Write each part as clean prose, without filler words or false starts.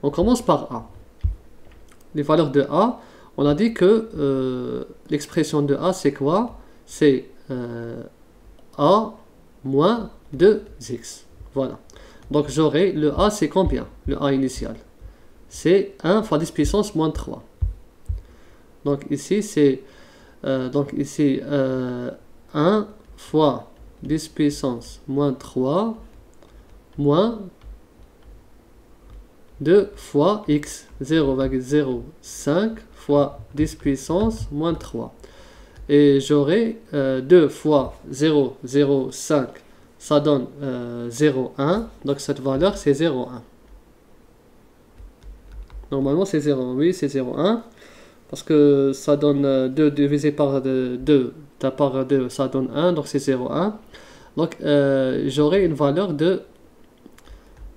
On commence par A. Les valeurs de A, on a dit que l'expression de A, c'est quoi? C'est A moins 2x. Voilà. Donc j'aurai le A, c'est combien? Le A initial. C'est 1 fois 10 puissance moins 3. Donc ici, c'est 1 fois 10 puissance moins 3 moins 2 fois x, 0,05 fois 10 puissance moins 3. Et j'aurai 2 fois 0,05, ça donne 0,1. Donc cette valeur, c'est 0,1. Normalement, c'est 0,1. Oui, c'est 0,1. Parce que ça donne 2 divisé par 2, par 2, ça donne 1. Donc c'est 0,1. Donc j'aurai une valeur de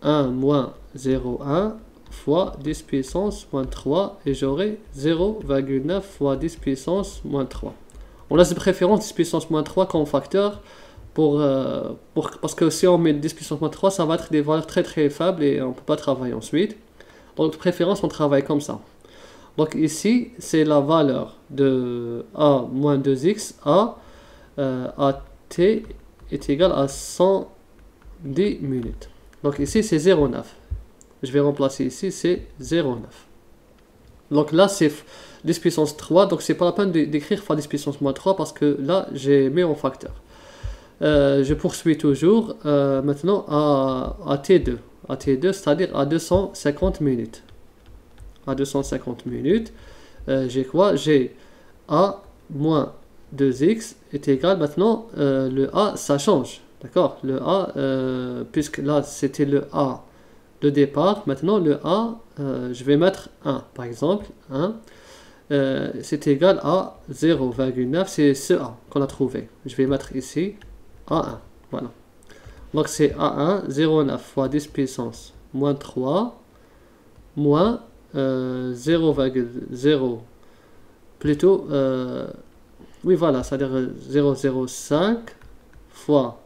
1 moins 0,1 fois 10 puissance moins 3. Et j'aurai 0,9 fois 10 puissance moins 3. On laisse de préférence 10 puissance moins 3 comme facteur. Parce que si on met 10 puissance moins 3, ça va être des valeurs très très faibles et on ne peut pas travailler ensuite. Donc de préférence, on travaille comme ça. Donc ici, c'est la valeur de A moins 2x à t est égal à 110 minutes. Donc ici, c'est 0,9. Je vais remplacer ici, c'est 0,9. Donc là, c'est 10 puissance 3. Donc c'est pas la peine d'écrire fois 10 puissance moins 3 parce que là, j'ai mis en facteur. Je poursuis toujours maintenant à T2. À T2, c'est-à-dire à 250 minutes. À 250 minutes, j'ai quoi? J'ai A moins 2x est égal, maintenant, le A, ça change. D'accord? Le A, puisque là, c'était le A de départ. Maintenant, le A, je vais mettre 1, par exemple. 1, c'est égal à 0,9. C'est ce A qu'on a trouvé. Je vais mettre ici A1. Voilà. Donc, c'est A1, 0,9 fois 10 puissance moins 3 moins 0,0 plutôt oui voilà, c'est à dire 0,05 fois,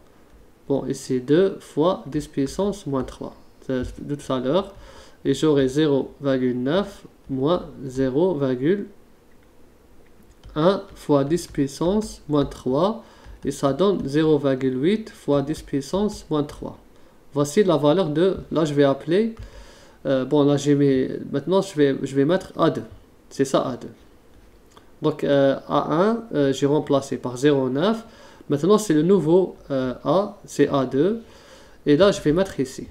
bon ici 2 fois 10 puissance moins 3 de tout à l'heure, et j'aurai 0,9 moins 0,1 fois 10 puissance moins 3 et ça donne 0,8 fois 10 puissance moins 3. Voici la valeur de, là je vais appeler bon là j'ai mis, maintenant je vais mettre A2, c'est ça A2. Donc A1 j'ai remplacé par 0,9. Maintenant c'est le nouveau A, c'est A2, et là je vais mettre ici,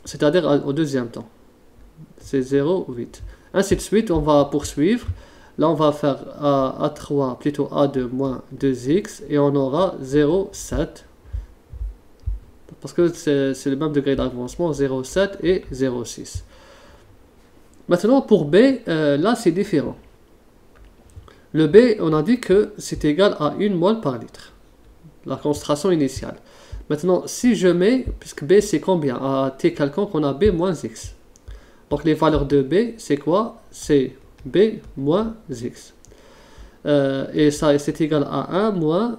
c'est-à-dire au deuxième temps, c'est 0,8. Ainsi de suite, on va poursuivre. Là on va faire A3 plutôt A2 moins 2x et on aura 0,7. Parce que c'est le même degré d'avancement, 0,7 et 0,6. Maintenant, pour B, là, c'est différent. Le B, on a dit que c'est égal à 1 mol par litre. La concentration initiale. Maintenant, si je mets, puisque B, c'est combien? À T quelconque, on a B moins X. Donc, les valeurs de B, c'est quoi? C'est B moins X. Et ça, c'est égal à 1 moins,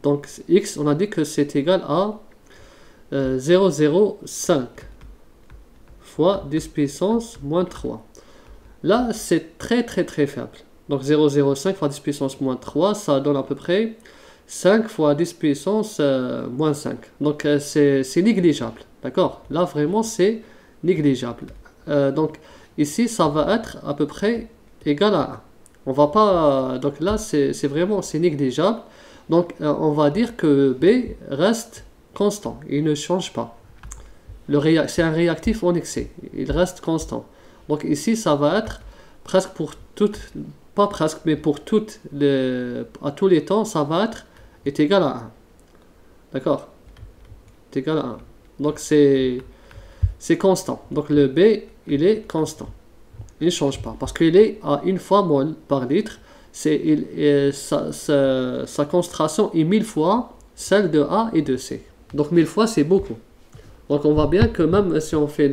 donc x, on a dit que c'est égal à 0,05 fois 10 puissance moins 3. Là, c'est très très très faible. Donc 0,05 fois 10 puissance moins 3, ça donne à peu près 5 fois 10 puissance moins 5. Donc c'est négligeable. D'accord? Là, vraiment, c'est négligeable. Donc ici, ça va être à peu près égal à 1. On va pas, donc là c'est vraiment négligeable, donc on va dire que B reste constant, il ne change pas. C'est un réactif en excès, il reste constant. Donc ici ça va être presque pour toutes, pas presque, mais pour toutes à tous les temps, ça va est égal à 1. D'accord? C'est égal à 1. Donc c'est constant. Donc le B il est constant. Il ne change pas parce qu'il est à 1 fois mol par litre. Sa concentration est 1000 fois celle de A et de C. Donc 1000 fois c'est beaucoup. Donc on voit bien que même si on fait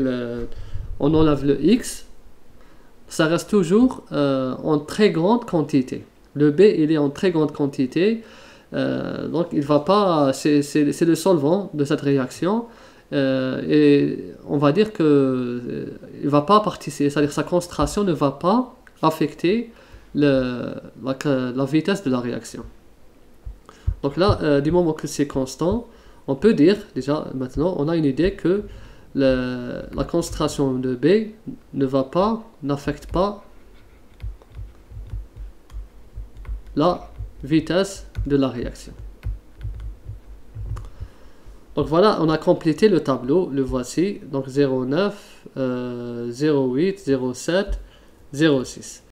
on enlève le X, ça reste toujours en très grande quantité. Le B il est en très grande quantité. Donc il va pas, c'est le solvant de cette réaction. et on va dire que il va pas participer, c'est-à-dire sa concentration ne va pas affecter la vitesse de la réaction. Donc là, du moment que c'est constant, on peut dire, déjà maintenant, on a une idée que la concentration de B n'affecte pas la vitesse de la réaction. Donc voilà, on a complété le tableau, le voici, donc 0,9, 0,8, 0,7, 0,6.